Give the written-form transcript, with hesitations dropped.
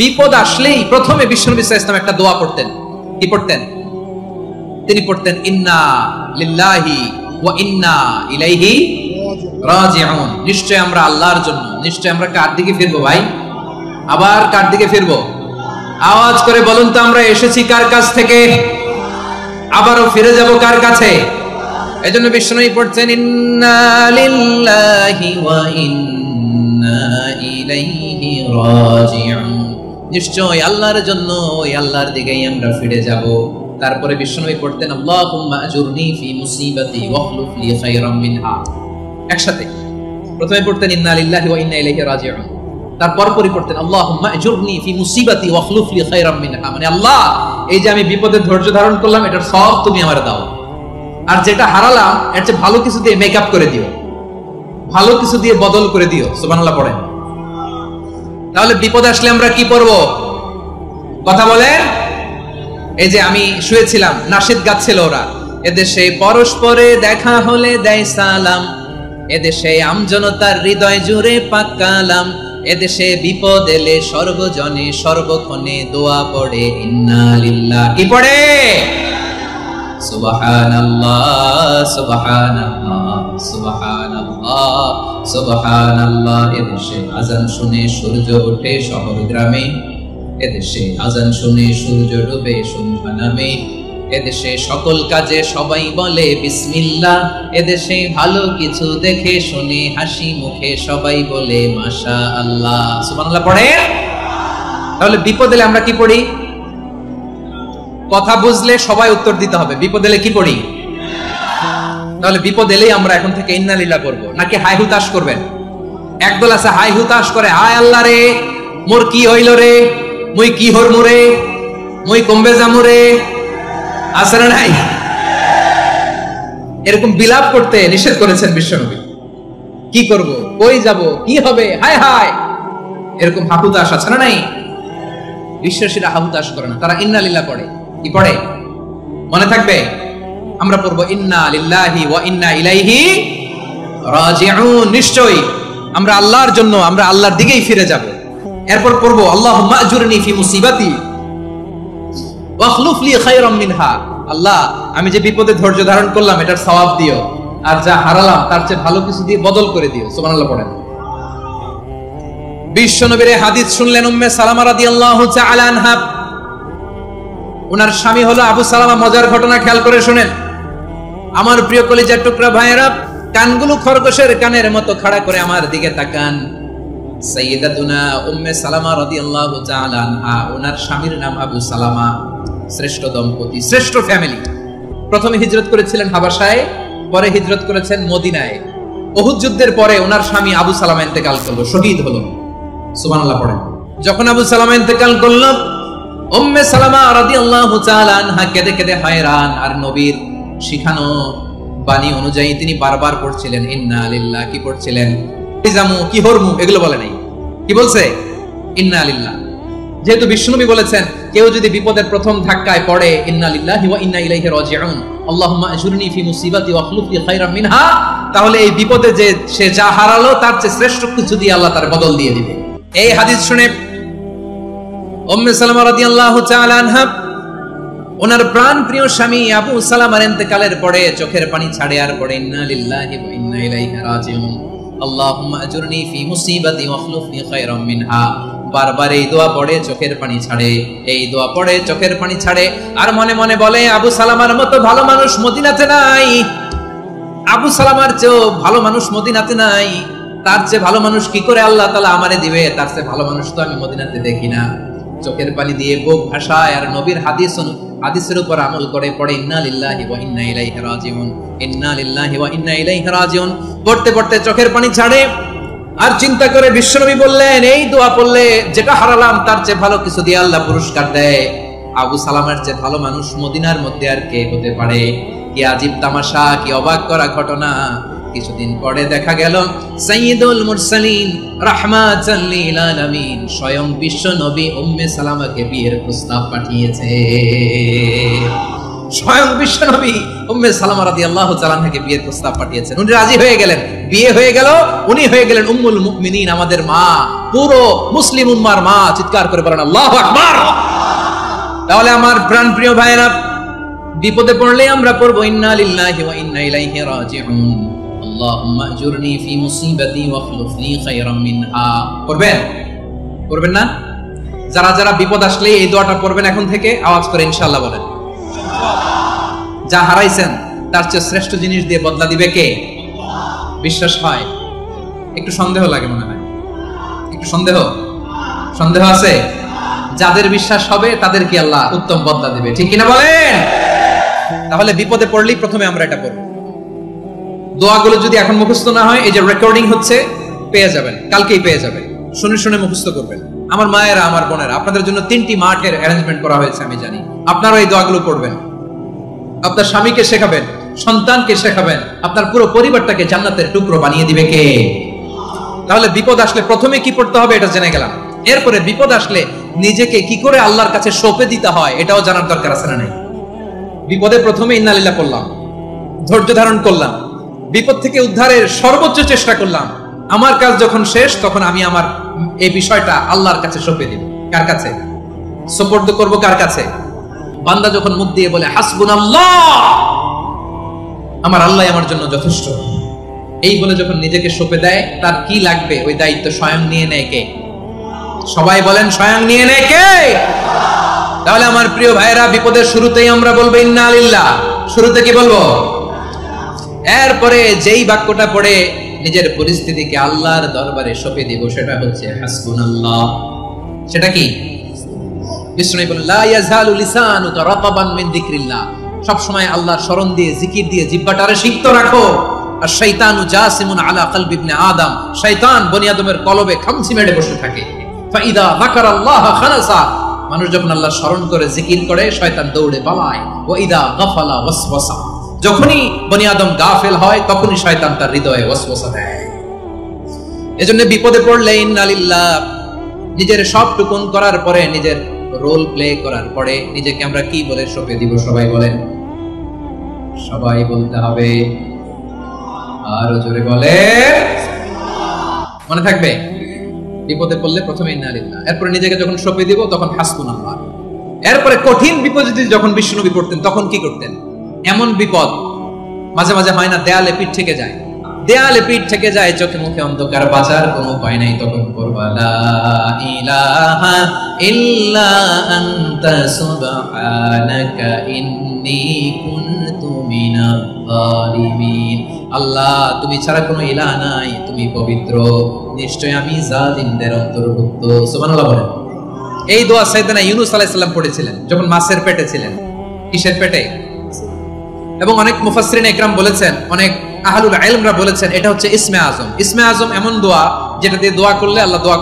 বিপদ আসলেই প্রথমে বিশ্বনবী সাল্লাল্লাহু আলাইহি ওয়াসাল্লাম একটা দোয়া পড়তেন। কি পড়তেন? তিনি পড়তেন ইন্না লিল্লাহি ওয়া ইন্না ইলাইহি রাজিউন। নিশ্চয় আমরা আল্লাহর জন্য, নিশ্চয় আমরা কার দিকে ফিরবো ভাই? আবার কার দিকে ফিরবো? আওয়াজ করে বলুন তো, আমরা এসেছি কার কাছ থেকে, আবারও ফিরে যাব কার কাছে? এজন্য বিশ্বনবী পড়ছেন ইন্না লিল্লাহি ওয়া ইন্না ইলাইহি রাজিউন। নিশ্চয় আল্লাহর জন্য, ওই আল্লাহর দিকেই আমরা ফিরে যাব। তারপরে বিশ্বনবী পড়তেন আল্লাহুম্মা আজুরনি ফি মুসিবাতি ওয়াখলুফ লি খায়রাম মিনহা। একসাথে প্রথমে পড়তেন ইন্না লিল্লাহি ওয়া ইন্না ইলাইহি রাজিউন, তারপর পড়তেন আল্লাহুম্মা আজুরনি ফি মুসিবাতি ওয়াখলুফ লি খায়রাম মিনহা। মানে আল্লাহ, এই যে আমি বিপদে ধৈর্য ধারণ করলাম, এটার সব তুমি আমারে দাও, আর যেটা হারালাম এর চেয়ে ভালো কিছু দিয়ে মেকআপ করে দিও, ভালো কিছু দিয়ে বদল করে দিও। সুবহানাল্লাহ পড়েন। তাহলে বিপদ আসলে আমরা কি পড়বো? কথা বলেন। এই যে আমি শুয়েছিলাম, নাশিদ গাচ্ছিল ওরা, এদেশে পরস্পরে দেখা হলে দেয় সালাম, এদেশে আমজনতার হৃদয় জুড়ে পাক্কালাম, এদেশে বিপদ এলে সর্বজনে সর্বক্ষণে দোয়া পড়ে ইন্না লিল্লাহ। কি পড়ে? সুবহানাল্লাহ সুবহানাল্লাহ সুবহানাল্লাহ সুবহানাল্লাহ। এদেশে আজান শুনে সূর্য ওঠে শহর গ্রামে, এদেশে আজান শুনে সূর্য ডুবে সন্ধ্যা নামে, এদেশে সকল কাজে সবাই বলে বিসমিল্লাহ, এদেশে ভালো কিছু দেখে শুনে হাসি মুখে সবাই বলে মাশাআল্লাহ। সুবহানাল্লাহ পড়ে। তাহলে বিপদ এলে আমরা কি পড়ি? কথা বুঝলে সবাই উত্তর দিতে হবে। বিপদ এলে কি পড়ি? তাহলে বিপদ এলেই আমরা এখন থেকে ইন্না লিল্লাহ পড়বো, নাকি হাই হুতাশ করবেন? একদল আছে হাই হুতাশ করে, হায় আল্লাহ রে মোর কি হইল রে, মুই কি হরমু রে, মুই কমবে যামু রে, আছে না নাই? এরকম বিলাপ করতে নিষেধ করেছেন বিশ্বনবী। কি করব, কই যাব, কি হবে, হায় হায়, এরকম হাহুতাশ আছে না নাই? বিশ্বাসীরা হাহুতাশ করে না, তারা ইন্না লিল্লাহ পড়ে। কি পড়ে মনে থাকবে? আমরা পড়বো ইন্না লিল্লাহি ওয়া ইন্না ইলাইহি রাজিউন। নিশ্চয়ই আমরা আল্লাহর জন্য, আমরা আল্লাহর দিকেই ফিরে যাব। এরপর পড়বো আল্লাহুম্মা আজুরনি ফি মুসিবাতি ওয়াখলুফ লি খায়রাম মিনহা। আল্লাহ, আমি যে বিপদে ধৈর্য ধারণ করলাম এটার সওয়াব দিও, আর যা হারালাম তার চেয়ে ভালো কিছু দিয়ে বদল করে দিও। সুবহানাল্লাহ পড়েন। বিশ্বনবীর হাদিস শুনলেন উম্মে সালামা রাদিয়াল্লাহু তাআলা আনহা। ওনার স্বামী হলো আবু সালামা। মজার ঘটনা খেয়াল করে শুনেন আমার প্রিয় কলিজার টুকরা ভাইয়েরা। কানগুলো খরগোশের কানের মতো খাড়া করে আমার দিকে তাকান। সাইয়্যিদাতুনা উম্মে সালামা রাদিয়াল্লাহু তাআলা আনহা, ওনার স্বামীর নাম আবু সালামা। শ্রেষ্ঠ দম্পতি, শ্রেষ্ঠ ফ্যামিলি। প্রথমে হিজরত করেছিলেন হাবাশায়, পরে হিজরত করেছেন মদিনায়। উহুদ যুদ্ধের পরে ওনার স্বামী আবু সালামা ইন্তেকাল করলো, শহীদ হলো। সুবহানাল্লাহ পড়েন। যখন আবু সালামা ইন্তেকাল করলো, উম্মে সালামা রাদিয়াল্লাহু তাআলা আনহা কেঁদে কেঁদে হয়রান। আর নবীর শিখানো বাণী অনুযায়ী তিনি বারবার পড়ছিলেন ইন্না লিল্লাহ। কি পড়ছিলেন? জামু কি হরমু এগুলো বলে নাই, কি বলছে? ইন্না লিল্লাহ। যেহেতু বিশ্বনবী বলেছেন কেউ যদি বিপদের প্রথম ধাক্কায় পড়ে ইন্না লিল্লাহি ওয়া ইন্না ইলাইহি রাজিউন, আল্লাহুম্মা আজুরনি ফি মুসিবাতি ওয়াখলুফ লি খায়রাম মিনহা, তাহলে এই বিপদে যে সে যা হারালো তার চেয়ে শ্রেষ্ঠ কিছু দিয়ে আল্লাহ তার বদল দিয়ে দিবে। এই হাদিস শুনে উম্মে সালামা রাদিয়াল্লাহু তাআলা আনহা ওনার প্রাণ প্রিয় স্বামী আবু সালামার ইন্তেকালের পরে চোখের পানি ছাড়ে আর পড়ে ইন্না লিল্লাহি ওয়া ইন্না ইলাইহি রাজিউন, আল্লাহুম্মা আজুরনি ফি মুসিবাতি ওয়াখলুফ লি খায়রাম মিনহা। বারবার এই দোয়া পড়ে চোখের পানি ছাড়ে, এই দোয়া পড়ে চোখের পানি ছাড়ে, আর মনে মনে বলে আবু সালামার মতো ভালো মানুষ মদিনাতে নাই, আবু সালামার চেয়েও ভালো মানুষ মদিনাতে নাই, তার চেয়ে ভালো মানুষ কি করে আল্লাহ তাআলা আমারে দিবে, তার চেয়ে ভালো মানুষ তো আমি মদিনাতে দেখি না। চোখের পানি দিয়ে বুক ভাসায় আর নবীর হাদিসের উপর আমল করে পড়ে ইন্না লিল্লাহি ওয়া ইন্না ইলাইহি রাজিউন, ইন্না লিল্লাহি ওয়া ইন্না ইলাইহি রাজিউন। পড়তে পড়তে চোখের পানি ছাড়ে আর চিন্তা করে বিশ্বনবী বললেন এই দোয়া পড়লে যেটা হারালাম তার চেয়ে ভালো কিছু দিয়ে আল্লাহ পুরস্কার দেয়। আবু সালামার চেয়ে ভালো মানুষ মদিনার মধ্যে আর কে হতে পারে? কি আজীব তামাশা, কি অবাক করা ঘটনা। কিছুদিন পরে দেখা গেল সাইয়্যিদুল মুরসালিন রাহমাতাল লিল আলামিন স্বয়ং বিশ্ব নবী উম্মে সালামাকে বিয়ের প্রস্তাব পাঠিয়েছে। স্বয়ং বিশ্বনবী উম্মে সালামা রাদিয়াল্লাহু তাআলা থেকে বিয়ের প্রস্তাব পাঠিয়েছেন, উনি রাজি হয়ে গেলেন, বিয়ে হয়ে গেল, উনি হয়ে গেলেন উম্মুল মুমিনিন, আমাদের মা, পুরো মুসলিম উম্মার মা। চিৎকার করে বলেন আল্লাহু আকবার। তাহলে আমার প্রাণ প্রিয় ভাইরা, বিপদে পড়লে আমরা পড়ব ইন্না লিল্লাহি ওয়া ইন্না ইলাইহি রাজিউন, আল্লাহুম্মা আজুরনি ফি মুসিবাতি ওয়া খলুফনি খায়রাম মিনহা। পড়বেন? পড়বেন না? যারা যারা বিপদ আসলে এই দোয়াটা পড়বেন এখন থেকে, আওয়াজ করে ইনশাআল্লাহ বলেন। যা হারাইছেন তার চেয়ে শ্রেষ্ঠ জিনিস দিয়ে বদলা দিবে কে? বিশ্বাস হয়? একটু সন্দেহ লাগে মনে হয়, একটু সন্দেহ আছে? যাদের বিশ্বাস হবে তাদের কি আল্লাহ উত্তম বদলা দিবে, ঠিক কিনা বলেন? তাহলে বিপদে পড়লেই প্রথমে আমরা এটা পড়ব। দোয়াগুলো যদি এখন মুখস্থ না হয়, এই যে রেকর্ডিং হচ্ছে, পেয়ে যাবেন, কালকেই পেয়ে যাবেন, শুনে শুনে মুখস্থ করবেন। আমার মায়েরা, আমার বোনেরা, আপনাদের জন্য 3টি মাঠের অ্যারেঞ্জমেন্ট করা হয়েছে, আমি জানি। আপনারা এই দোয়াগুলো পড়বেন, আপনার স্বামীকে শেখাবেন, সন্তানকে শেখাবেন, আপনার পুরো পরিবারটাকে জান্নাতের টুকরো বানিয়ে দিবে কে? তাহলে বিপদ আসলে প্রথমে কি পড়তে হবে এটা জেনে গেলাম। এরপরে বিপদ আসলে নিজেকে কি করে আল্লাহর কাছে সঁপে দিতে হয় এটাও জানার দরকার আছে না নাই? বিপদে প্রথমে ইন্না লিল্লাহ পড়লাম, ধৈর্য ধারণ করলাম, বিপদ থেকে উদ্ধারের সর্বোচ্চ চেষ্টা করলাম। আমার কাজ যখন শেষ, তখন আমি আমার এই বিষয়টা আল্লাহর কাছে সঁপে দিব। কার কাছে সুপর্দ করব? কার কাছে? বান্দা যখন মুখ দিয়ে বলে হাসবুনাল্লাহ, আমার আল্লাহ আমার জন্য যথেষ্ট, এই বলে যখন নিজেকে সঁপে দেয়, তার কি লাগবে ওই দায়িত্ব স্বয়ং নিয়ে নেয় কে? সবাই বলেন, স্বয়ং নিয়ে নেয় কে? তাহলে আমার প্রিয় ভাইরা, বিপদের শুরুতেই আমরা বলবো ইন্না লিল্লাহ। শুরুতে কি বলবো? এরপরে যেই বাক্যটা পড়ে নিজের পরিস্থিতিকে আল্লাহর দরবারে সঁপে দিব, সেটা হচ্ছে হাসবুনাল্লাহ। সেটা কি? বিষ্ণু বলেন লা ইয়াজালু লিসানুকা রাতাবান মিন যিকরিল্লাহ, সব সময় আল্লাহর স্মরণ দিয়ে, জিকির দিয়ে জিহ্বাটারে সিক্ত রাখো। আর শয়তানু জাসিমুন আলা কলবি ইবনে আদম, শয়তান বনি আদমের কলবে খামচি মেরে বসে থাকে। ফাইদা যাকারাল্লাহ খানাসা, মানুষ যখন আল্লাহর স্মরণ করে, জিকির করে, শয়তান দৌড়ে পালায়। ওয়া ইদা গাফালা ওয়াসওয়াসা, যখনই বনি আদম গাফেল হয়, তখনই শয়তান তার হৃদয়ে ওয়াসওয়াসা দেয়। এজন্য বিপদে পড়লে ইন্না লিল্লাহ, নিজের সব টুকুন করার পরে, নিজের রোল প্লে করার পরে নিজেকে আমরা কি বলে সঁপে দিব? সবাই বলেন, সবাই বলতে হবে, আরো জোরে বলে, মনে থাকবে? বিপদে পড়লে প্রথমে ইন্না লিল্লাহ, এরপরে নিজেকে যখন সঁপে দিব তখন হাসবুনাল্লাহ। এরপরে কঠিন বিপদে যখন বিশ্বনবী পড়তেন তখন কি করতেন? এমন বিপদ মাঝে মাঝে হয় না, দেয়ালে পিঠ থেকে যায়, দেয়ালে পিঠ থেকে যায়, চোখে মুখে অন্ধকার, বাঁচার কোনো উপায় নাই, তখন পড়বা লা ইলাহা ইল্লা আনতা সুবহানাকা ইন্নী কুনতু মিনাজ জালিমিন। আল্লাহ, তুমি ছাড়া কোনো ইলাহ নাই, তুমি পবিত্র, নিশ্চয় আমি জালিমদের অন্তর্ভুক্ত। সুবহানাল্লাহ বলেন। এই দোয়া সাইয়েদনা ইউনূস আলাইহিস সালাম পড়েছিলেন যখন মাছের পেটে ছিলেন। কিসের পেটে? এবং অনেক মুফাসসিরিন ইকরাম বলেছেন, অনেক আহলুল ইলমরা বলেছেন, এটা হচ্ছে ইসমে আজম। ইসমে আজম এমন দোয়া যেটা দিয়ে দোয়া করলে আল্লাহ দোয়া